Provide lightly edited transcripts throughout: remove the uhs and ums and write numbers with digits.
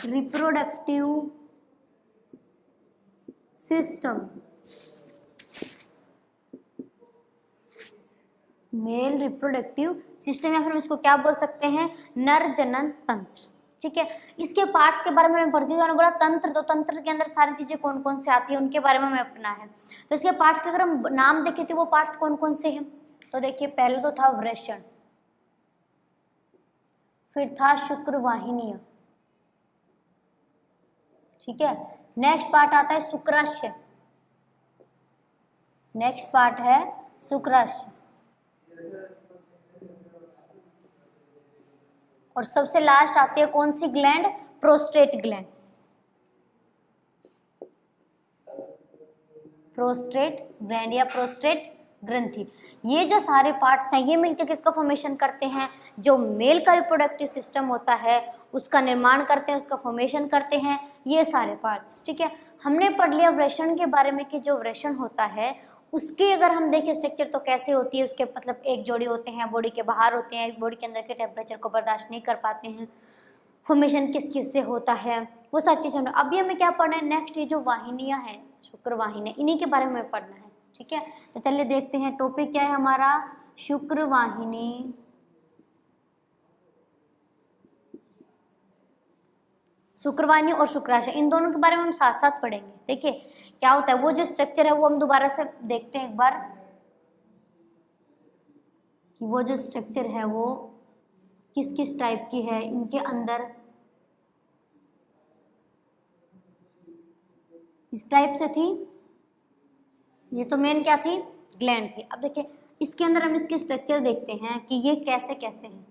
Reproductive system, male reproductive system, या फिर इसको क्या बोल सकते हैं, नर जनन तंत्र। ठीक है, इसके पार्ट्स के बारे में मैं पढ़ती हूँ। बोला तंत्र, तो तंत्र के अंदर सारी चीजें कौन कौन से आती है उनके बारे में हमें पढ़ना है। तो इसके पार्ट्स के अगर हम नाम देखें तो वो पार्ट्स कौन कौन से हैं, तो देखिए पहले तो था वृषण, फिर था शुक्रवाहिनी, ठीक है। नेक्स्ट पार्ट आता है शुक्राशय, नेक्स्ट पार्ट है शुक्राशय, और सबसे लास्ट आती है कौन सी gland, prostate gland, prostate gland या प्रोस्टेट ग्रंथि। ये जो सारे पार्ट्स हैं ये मिलकर किसका फॉर्मेशन करते हैं, जो मेल का रिप्रोडक्टिव सिस्टम होता है उसका निर्माण करते हैं, उसका फॉर्मेशन करते हैं ये सारे पार्ट्स। ठीक है, हमने पढ़ लिया वृषण के बारे में कि जो वृषण होता है उसके अगर हम देखें स्ट्रक्चर तो कैसे होती है, उसके मतलब एक जोड़ी होते हैं, बॉडी के बाहर होते हैं, बॉडी के अंदर के टेम्परेचर को बर्दाश्त नहीं कर पाते हैं, फॉर्मेशन किस किस से होता है वो सारी चीज़। अभी हमें क्या पढ़ना है नेक्स्ट, ये जो वाहिनियाँ हैं शुक्रवाहिनी, इन्हीं के बारे में पढ़ना है। ठीक है, तो चलिए देखते हैं टॉपिक क्या है हमारा, शुक्रवाहिनी, शुक्रवाहिनी और शुक्राशय, इन दोनों के बारे में हम साथ साथ पढ़ेंगे। देखिए क्या होता है, वो जो स्ट्रक्चर है वो हम दोबारा से देखते हैं एक बार कि वो जो स्ट्रक्चर है वो किस किस टाइप की है। इनके अंदर इस टाइप से थी, ये तो मेन क्या थी, ग्लैंड थी। अब देखिए इसके अंदर हम इसके स्ट्रक्चर देखते हैं कि ये कैसे कैसे है।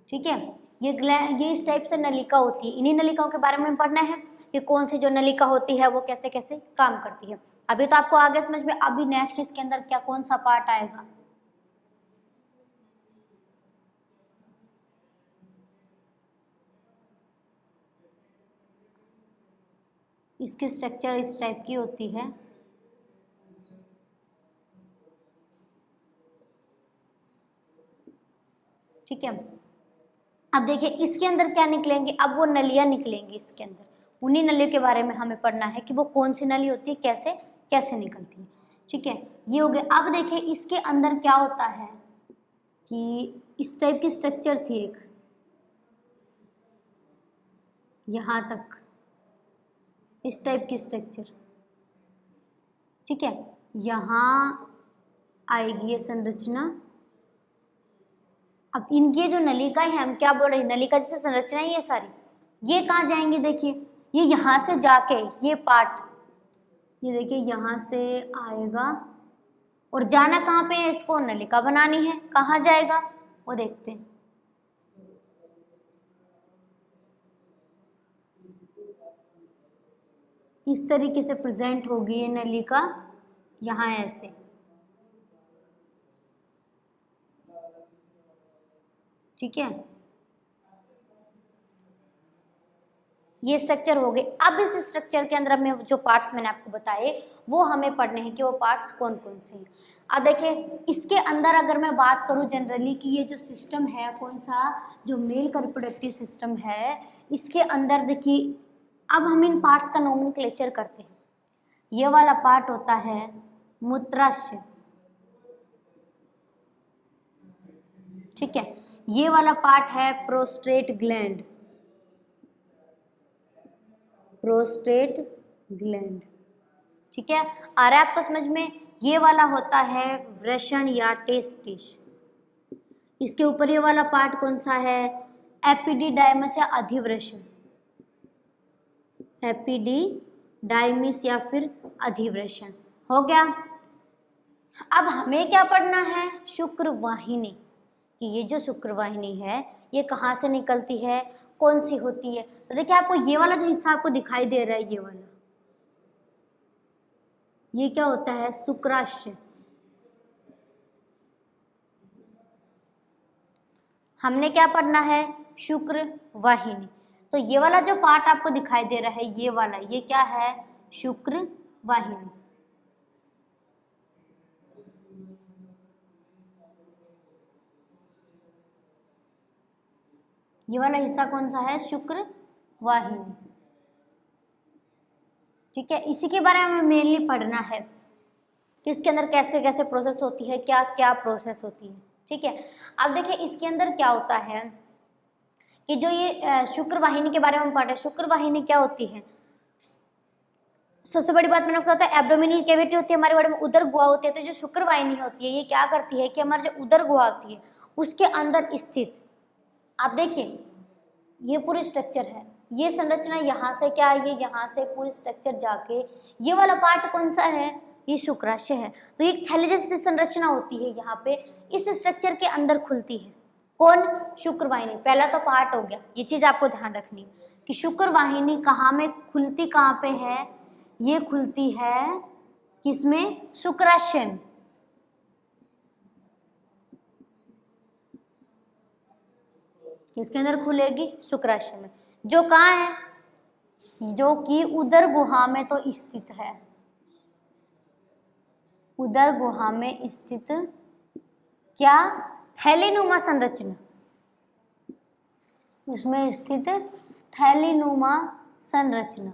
ठीक है, ये इस टाइप से नलिका होती है, इन्हीं नलिकाओं के बारे में पढ़ना है कि कौन सी जो नलिका होती है वो कैसे कैसे काम करती है। अभी तो आपको आगे समझ में, अभी नेक्स्ट इसके अंदर क्या कौन सा पार्ट आएगा, इसकी स्ट्रक्चर इस टाइप की होती है। ठीक है, अब देखिए इसके अंदर क्या निकलेंगे, अब वो नलियाँ निकलेंगी इसके अंदर, उन्हीं नलियों के बारे में हमें पढ़ना है कि वो कौन सी नली होती है, कैसे कैसे निकलती है। ठीक है, ये हो गया। अब देखिए इसके अंदर क्या होता है कि इस टाइप की स्ट्रक्चर थी एक, यहाँ तक इस टाइप की स्ट्रक्चर। ठीक है, यहाँ आएगी ये संरचना। अब इनकी जो नलिका है, हम क्या बोल रहे हैं, नलिका जैसे संरचना है ये सारी, ये कहाँ जाएंगी, देखिए ये यहाँ से जाके ये पार्ट, ये देखिए यहाँ से आएगा और जाना कहाँ पे है, इसको नलिका बनानी है, कहाँ जाएगा वो देखते हैं। इस तरीके से प्रेजेंट होगी ये नलिका, यहाँ ऐसे। ठीक है, ये स्ट्रक्चर हो गए। अब इस स्ट्रक्चर के अंदर में जो पार्ट्स मैंने आपको बताए वो हमें पढ़ने हैं कि वो पार्ट्स कौन कौन से हैं। अब देखिए इसके अंदर अगर मैं बात करूं जनरली कि ये जो सिस्टम है कौन सा, जो मेल का रिप्रोडक्टिव सिस्टम है, इसके अंदर देखिए अब हम इन पार्ट्स का नोमेनक्लेचर करते हैं। ये वाला पार्ट होता है मूत्राशय, ठीक है। ये वाला पार्ट है प्रोस्टेट ग्लैंड, प्रोस्टेट ग्लैंड, ठीक है। आ रहा है आपको समझ में। ये वाला होता है वृषण या टेस्टिस। इसके ऊपर ये वाला पार्ट कौन सा है, एपिडिडाइमस या अधिवृषण, एपिडिडाइमिस या फिर अधिवृषण। हो गया। अब हमें क्या पढ़ना है, शुक्रवाहिनी, कि ये जो शुक्रवाहिनी है ये कहाँ से निकलती है, कौन सी होती है। तो देखिए आपको ये वाला जो हिस्सा आपको दिखाई दे रहा है, ये वाला, ये क्या होता है, शुक्राशय। हमने क्या पढ़ना है, शुक्रवाहिनी। तो ये वाला जो पार्ट आपको दिखाई दे रहा है, ये वाला, ये क्या है, शुक्रवाहिनी। ये वाला हिस्सा कौन सा है? शुक्र वाहिनी। ठीक है, इसी के बारे में हमें मेनली पढ़ना है कि इसके अंदर कैसे कैसे प्रोसेस होती है, क्या क्या प्रोसेस होती है। ठीक है, अब देखिए इसके अंदर क्या होता है कि जो ये शुक्र वाहिनी के बारे में हम पढ़ रहे हैं। शुक्र वाहिनी क्या होती है? सबसे बड़ी बात मैंने आपको बताया, एब्डोमिनल कैविटी होती है हमारे बॉडी में, उदर गुहा होती है। तो जो शुक्र वाहिनी होती है ये क्या करती है कि हमारे जो उदर गुहा होती है उसके अंदर स्थित, आप देखिए ये पूरी स्ट्रक्चर है, ये संरचना यहाँ से क्या है, ये यहाँ से पूरी स्ट्रक्चर जाके ये वाला पार्ट कौन सा है? ये शुक्राशय है। तो ये थैली जैसी संरचना होती है यहाँ पे, इस स्ट्रक्चर के अंदर खुलती है। कौन? शुक्र वाहिनी। पहला तो पार्ट हो गया, ये चीज आपको ध्यान रखनी कि शुक्र वाहिनी कहाँ में खुलती, कहाँ पे है? ये खुलती है किसमें? शुक्राशय में। किसके अंदर खुलेगी? शुक्राशय में, जो कहाँ है? जो कि उदर गुहा में तो स्थित है। उदर गुहा में स्थित क्या? थैलीनुमा संरचना, उसमें स्थित थैलीनुमा संरचना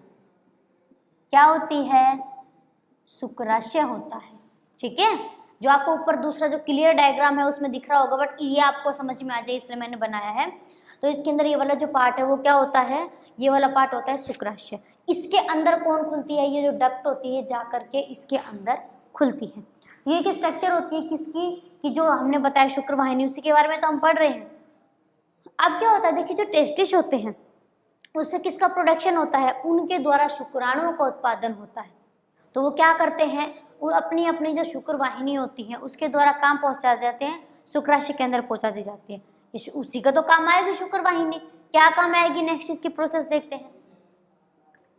क्या होती है? शुक्राशय होता है। ठीक है, जो आपको ऊपर दूसरा जो क्लियर डायग्राम है उसमें दिख रहा होगा, बट ये आपको समझ में आ जाए इसलिए मैंने बनाया है। तो इसके अंदर ये वाला जो पार्ट है वो क्या होता है? ये वाला पार्ट होता है शुक्राशय। इसके अंदर कौन खुलती है? ये जो डक्ट होती है जा करके इसके अंदर खुलती है। ये एक स्ट्रक्चर होती है किसकी? कि जो हमने बताया शुक्र वाहिनी, उसी के बारे में तो हम पढ़ रहे हैं। अब क्या होता है, देखिए जो टेस्टिस होते हैं उससे किसका प्रोडक्शन होता है? उनके द्वारा शुक्राणुओं का उत्पादन होता है। तो वो क्या करते हैं, वो अपनी अपनी जो शुक्र वाहिनी होती है उसके द्वारा काम पहुंचा जाते हैं, शुक्राशय के अंदर पहुंचा दी जाती है। उसी का तो काम आएगी शुक्र वाहिनी। क्या काम आएगी? नेक्स्ट इसकी प्रोसेस देखते हैं।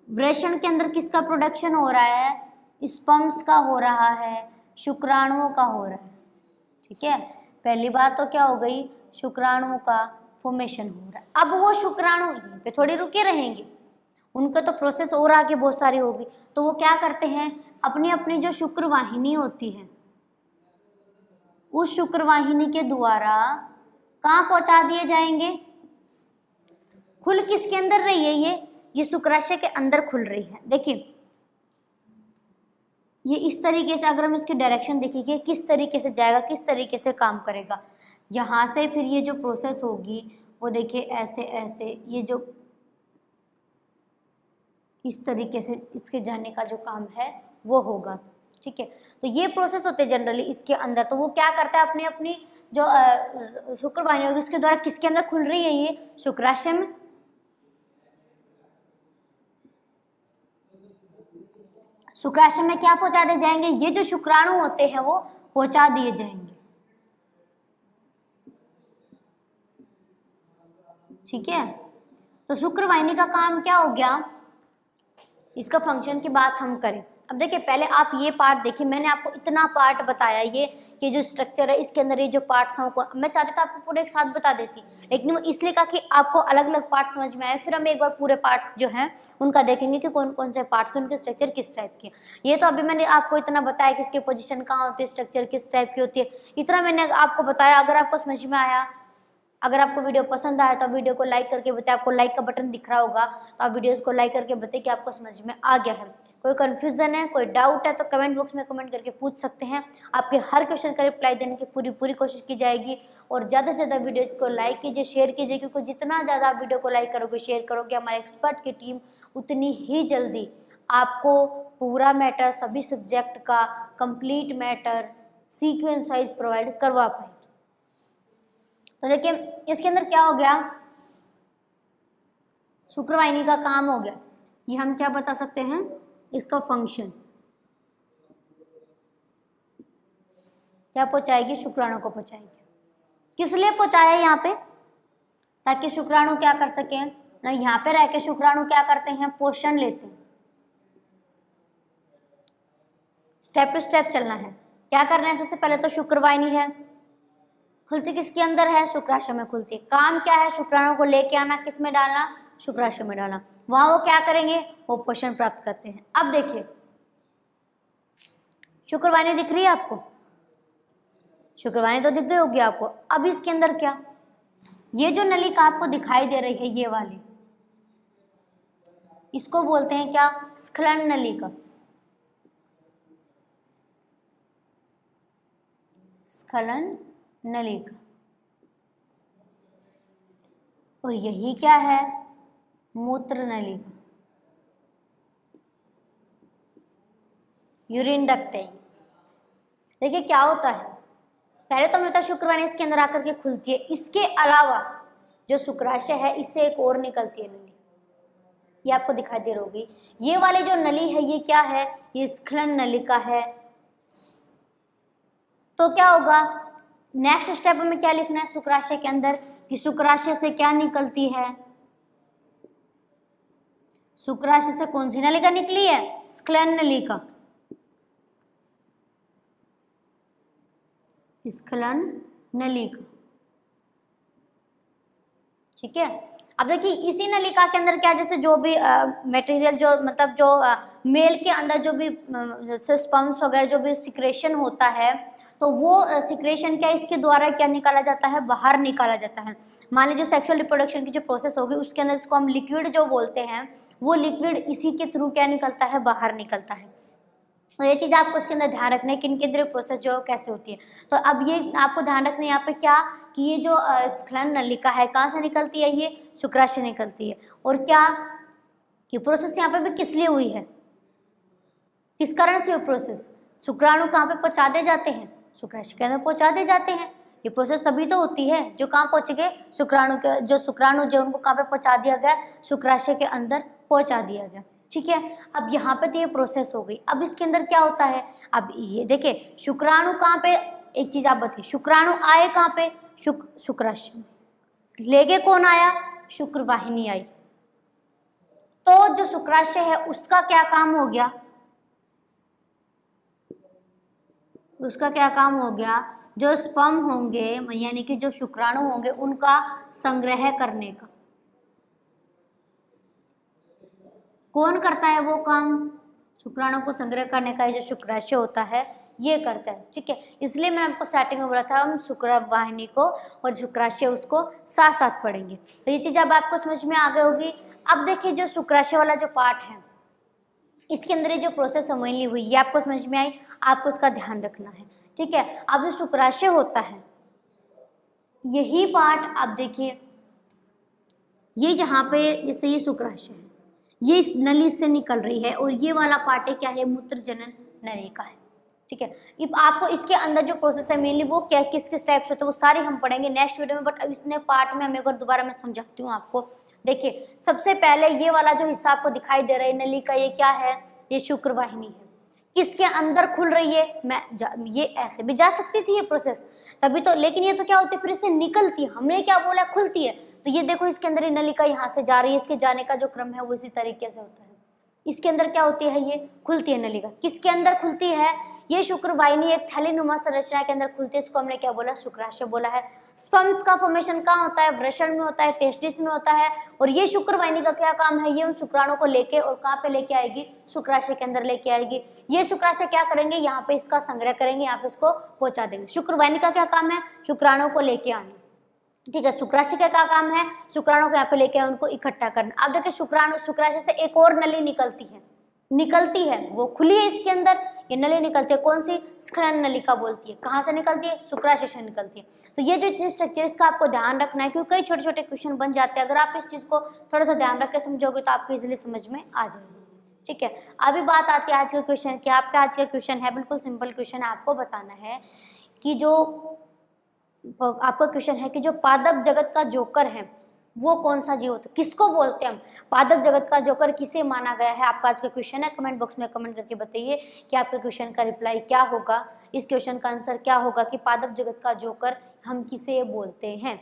वृषण के अंदर किसका प्रोडक्शन हो रहा है? स्पर्म्स का हो रहा है, शुक्राणुओं का हो रहा है। ठीक है, पहली बात तो क्या हो गई? शुक्राणुओं का फॉर्मेशन हो रहा है। अब वो शुक्राणु यहीं पे थोड़ी रुके रहेंगे, उनका तो प्रोसेस और आगे बहुत सारी होगी। तो वो क्या करते हैं, अपनी अपनी जो शुक्र वाहिनी होती है उस शुक्र वाहिनी के द्वारा कहाँ पहुंचा दिए जाएंगे? खुल किसके अंदर रही है? ये शुक्राशय के अंदर खुल रही है। देखिए ये इस तरीके से, अगर हम इसकी डायरेक्शन देखेंगे किस तरीके से जाएगा, किस तरीके से काम करेगा, यहाँ से फिर ये जो प्रोसेस होगी वो देखिए ऐसे ऐसे, ये जो इस तरीके से इसके जाने का जो काम है वो होगा। ठीक है, तो ये प्रोसेस होते हैं जनरली इसके अंदर। तो वो क्या करता है, अपनी अपनी जो शुक्र वाहिनी होगी उसके द्वारा किसके अंदर खुल रही है? ये शुक्राशय में। शुक्राशय में क्या पहुंचा दिए जाएंगे? ये जो शुक्राणु होते हैं वो पहुंचा दिए जाएंगे। ठीक है, तो शुक्र वाहिनी का काम क्या हो गया? इसका फंक्शन की बात हम करें। अब देखिए पहले आप ये पार्ट देखिए, मैंने आपको इतना पार्ट बताया, ये जो स्ट्रक्चर है इसके अंदर ये जो पार्ट्स हैं मैं चाहती था आपको पूरे एक साथ बता देती, लेकिन वो इसलिए कहा कि आपको अलग अलग पार्ट समझ में आए। फिर हम एक बार पूरे पार्ट्स जो हैं उनका देखेंगे कि कौन कौन से पार्ट्स, उनके स्ट्रक्चर किस टाइप के। ये तो अभी मैंने आपको इतना बताया कि इसकी पोजीशन कहाँ होती है, स्ट्रक्चर किस टाइप की होती है, इतना मैंने आपको बताया। अगर आपको समझ में आया, अगर आपको वीडियो पसंद आया तो वीडियो को लाइक करके बताएं। आपको लाइक का बटन दिख रहा होगा तो आप वीडियोस को लाइक करके बताएं कि आपको समझ में आ गया है। कोई कंफ्यूजन है, कोई डाउट है तो कमेंट बॉक्स में कमेंट करके पूछ सकते हैं। आपके हर क्वेश्चन का रिप्लाई देने की पूरी कोशिश की जाएगी। और ज़्यादा से ज़्यादा वीडियो को लाइक कीजिए, शेयर कीजिए, क्योंकि जितना ज़्यादा आप वीडियो को लाइक करोगे, शेयर करोगे, हमारे एक्सपर्ट की टीम उतनी ही जल्दी आपको पूरा मैटर, सभी सब्जेक्ट का complete matter sequence wise provide करवा पाएगी। तो देखिए इसके अंदर क्या हो गया, शुक्र वाहिनी का काम हो गया। ये हम क्या बता सकते हैं, इसका फंक्शन क्या पहुंचाएगी? शुक्राणु को पहुंचाएगी। किस लिए पहुंचाया यहाँ पे? ताकि शुक्राणु क्या कर सके ना, यहाँ पे रह के शुक्राणु क्या करते हैं? पोषण लेते हैं। स्टेप टू स्टेप चलना है। क्या करना है? सबसे पहले तो शुक्र वाहिनी है, खुलती किसके अंदर है? शुक्राशय में खुलती है। काम क्या है? शुक्राणु को लेके आना, किस में डालना? शुक्राशय में डालना। वहां वो क्या करेंगे? वो पोषण प्राप्त करते हैं। अब देखिए शुक्र वाहिनी दिख रही है आपको? शुक्र वाहिनी तो दिख गई होगी आपको। अब इसके अंदर क्या, ये जो नलिका आपको दिखाई दे रही है ये वाली, इसको बोलते हैं क्या? स्खलन नलिका। स्खलन नलिका। और यही क्या है? मूत्र नलिका, यूरिन डक्ट है। देखिए क्या होता है, पहले तो हमने शुक्रवाहिनी इसके अंदर आकर के खुलती है, इसके अलावा जो शुक्राशय है इससे एक और निकलती है नली, ये आपको दिखाई दे रही होगी। ये वाली जो नली है ये क्या है? ये स्खलन नलिका है। तो क्या होगा, नेक्स्ट स्टेप में क्या लिखना है शुक्राशय के अंदर कि शुक्राशय से क्या निकलती है? शुक्राशय से कौन सी नलिका निकली है? स्खलन नलिका, स्खलन नलिका। ठीक है, अब देखिए इसी नलिका के अंदर क्या, जैसे जो भी मटेरियल जो मतलब जो मेल के अंदर जो भी स्पर्म्स वगैरह जो भी सिक्रेशन होता है, तो वो सिक्रेशन क्या इसके द्वारा क्या निकाला जाता है? बाहर निकाला जाता है। मान लीजिए सेक्सुअल रिप्रोडक्शन की जो प्रोसेस होगी उसके अंदर इसको हम लिक्विड जो बोलते हैं, वो लिक्विड इसी के थ्रू क्या निकलता है? बाहर निकलता है। तो ये चीज़ आपको इसके अंदर ध्यान रखना है कि इनके अंदर प्रोसेस जो कैसे होती है। तो अब ये आपको ध्यान रखना है यहाँ पे क्या कि ये जो स्खलन नलिका है कहाँ से निकलती है? ये शुक्राशय निकलती है। और क्या ये प्रोसेस यहाँ पे भी किस लिए हुई है? किस कारण से ये प्रोसेस? शुक्राणु कहाँ पे पहुँचा दे जाते हैं? शुक्राशय के अंदर पहुँचा दे जाते हैं। ये प्रोसेस तभी तो होती है जो कहाँ पहुँच गए? शुक्राणु के जो शुक्राणु जो उनको कहाँ पे पहुँचा दिया गया? शुक्राशय के अंदर पहुँचा दिया गया। ठीक है, अब यहाँ पे तो ये प्रोसेस हो गई। अब इसके अंदर क्या होता है? अब ये देखिए शुक्राणु कहाँ पे, एक चीज आप बताइए, शुक्राणु आए कहाँ पे? शुक्राशय। लेके कौन आया? शुक्रवाहिनी आई। तो जो शुक्राशय है उसका क्या काम हो गया? उसका क्या काम हो गया? जो स्पर्म होंगे यानी कि जो शुक्राणु होंगे उनका संग्रह करने का। कौन करता है वो काम? शुक्राणु को संग्रह करने का जो शुक्राशय होता है ये करता है। ठीक है, इसलिए मैंने आपको स्टार्टिंग में बोला था हम शुक्रवाहिनी को और शुक्राशय उसको साथ साथ पढ़ेंगे। तो ये चीज़ अब आपको समझ में आ गई होगी। अब देखिए जो शुक्राशय वाला जो पार्ट है इसके अंदर ये जो प्रोसेस मेनली हुई ये आपको समझ में आई, आपको उसका ध्यान रखना है। ठीक है, अब जो शुक्राशय होता है यही पार्ट आप देखिए, ये यहाँ पे जैसे ये शुक्राशय है, ये इस नली से निकल रही है और ये वाला पार्ट क्या है? मूत्र जनन नलिका है। ठीक है, अब आपको इसके अंदर जो प्रोसेस है मेनली वो क्या किस किस टाइप से होता है वो सारे हम पढ़ेंगे नेक्स्ट वीडियो में, बट अब इसने पार्ट में हम एक बार दोबारा मैं समझाती हूँ आपको। देखिए सबसे पहले ये वाला जो हिस्सा आपको दिखाई दे रहा है नलिका, ये क्या है? ये शुक्रवाहिनी है। किसके अंदर खुल रही है? ये ऐसे भी जा सकती थी ये प्रोसेस तभी तो, लेकिन ये तो क्या होती है फिर इससे निकलती है। हमने क्या बोला? खुलती है। तो ये देखो इसके अंदर ये नलिका यहाँ से जा रही है, इसके जाने का जो क्रम है वो इसी तरीके से होता है। इसके अंदर क्या होती है? ये खुलती है नलिका। किसके अंदर खुलती है? ये शुक्रवाहिनी एक थैलीनुमा संरचना के अंदर खुलती है, इसको हमने क्या बोला? शुक्राशय बोला है। स्पर्म्स का फॉर्मेशन कहाँ होता है? वृषण में होता है, टेस्टिस में होता है। और ये शुक्रवाहिनी का क्या काम है? ये उन शुक्राणु को लेके और कहाँ पे लेके आएगी? शुक्राशय के अंदर लेके आएगी। ये शुक्राशय क्या करेंगे? यहाँ पे इसका संग्रह करेंगे, यहाँ पे इसको पहुंचा देंगे। शुक्रवाहिनी का क्या काम है? शुक्राणु को लेके आने। ठीक है, शुक्राशय का क्या काम है? शुक्राणु को यहाँ पे लेके उनको इकट्ठा करना। अब देखिए शुक्राशय से एक और नली निकलती है, वो खुली है इसके अंदर, ये नली निकलती है। कौन सी? स्खलन नलिका बोलती है। कहाँ से निकलती है? शुक्राशय से निकलती है। तो ये जो इतनी स्ट्रक्चर इसका आपको ध्यान रखना है क्योंकि कई छोटे छोटे क्वेश्चन बन जाते हैं। अगर आप इस चीज को थोड़ा सा ध्यान रख के समझोगे तो आपको इजिली समझ में आ जाएगा। ठीक है, अभी बात आती है आज के क्वेश्चन की। आपका आज का क्वेश्चन है बिल्कुल सिंपल क्वेश्चन है। आपको बताना है कि जो आपका क्वेश्चन है कि जो पादप जगत का जोकर है वो कौन सा जीव होता है? किसको बोलते हैं हम? पादप जगत का जोकर किसे माना गया है? आपका आज का क्वेश्चन है। कमेंट बॉक्स में कमेंट करके बताइए कि आपके क्वेश्चन का रिप्लाई क्या होगा, इस क्वेश्चन का आंसर क्या होगा कि पादप जगत का जोकर हम किसे बोलते हैं।